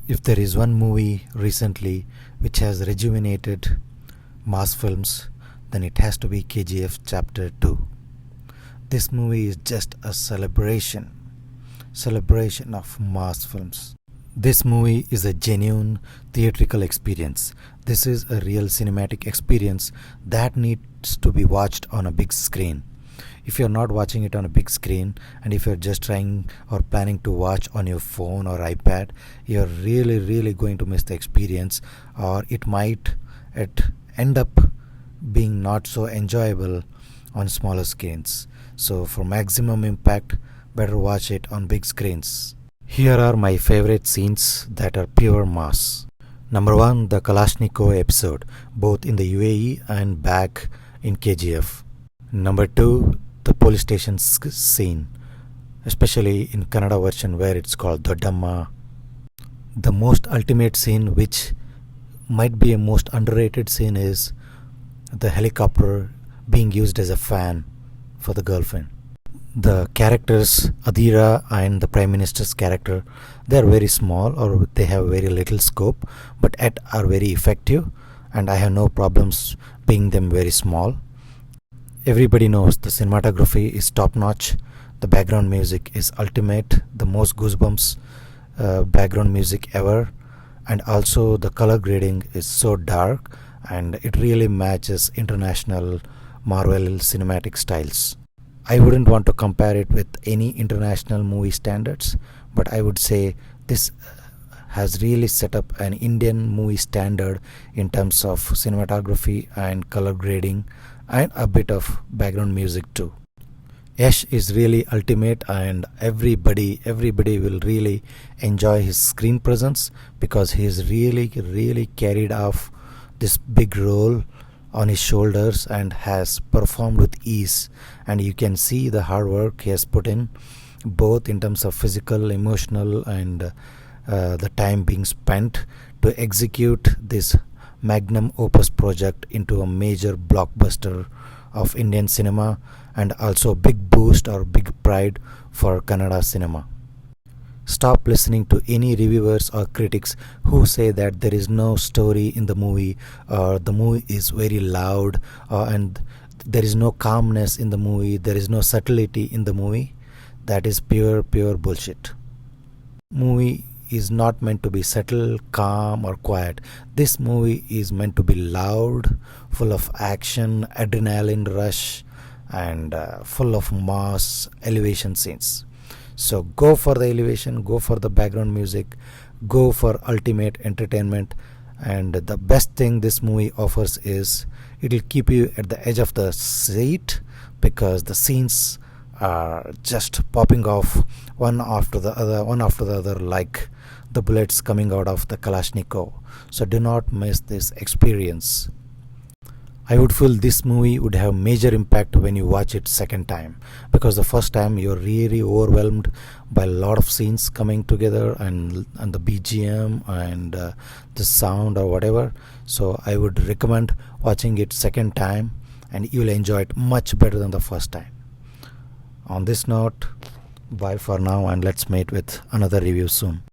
If there is one movie recently which has rejuvenated mass films, then it has to be KGF Chapter 2. This movie is just a celebration of mass films. This movie is a genuine theatrical experience. This is a real cinematic experience that needs to be watched on a big screen. If you're not watching it on a big screen, and if you're just trying or planning to watch on your phone or iPad, you're really going to miss the experience, or it might end up being not so enjoyable on smaller screens. So for maximum impact, better watch it on big screens. Here are my favorite scenes that are pure mass. Number 1, the Kalashnikov episode, both in the UAE and back in KGF. Number 2, the police station scene, especially in Kannada version where it's called Doddamma. The most ultimate scene, which might be a most underrated scene, is the helicopter being used as a fan for the girlfriend. The characters, Adira and the Prime Minister's character, they are very small or they have very little scope, but yet are very effective, and I have no problems being them very small. Everybody knows the cinematography is top notch, the background music is ultimate, the most goosebumps background music ever, and also the color grading is so dark and it really matches international Marvel cinematic styles. I wouldn't want to compare it with any international movie standards, but I would say this has really set up an Indian movie standard in terms of cinematography and color grading and a bit of background music too. Yash is really ultimate, and everybody will really enjoy his screen presence because he is really carried off this big role on his shoulders and has performed with ease, and you can see the hard work he has put in, both in terms of physical, emotional, and the time being spent to execute this magnum opus project into a major blockbuster of Indian cinema, and also big boost or big pride for Kannada cinema. Stop listening to any reviewers or critics who say that there is no story in the movie, or the movie is very loud, and there is no calmness in the movie, there is no subtlety in the movie. That is pure bullshit. Movie is not meant to be subtle, calm, or quiet. This movie is meant to be loud, full of action, adrenaline rush, and full of mass elevation scenes. So go for the elevation, go for the background music, go for ultimate entertainment, and the best thing this movie offers is it will keep you at the edge of the seat because the scenes are just popping off one after the other like the bullets coming out of the Kalashnikov. So do not miss this experience. I would feel this movie would have major impact when you watch it second time, because the first time you're really overwhelmed by a lot of scenes coming together and the BGM and the sound or whatever. So I would recommend watching it second time, and you'll enjoy it much better than the first time. On this note, bye for now, and let's meet with another review soon.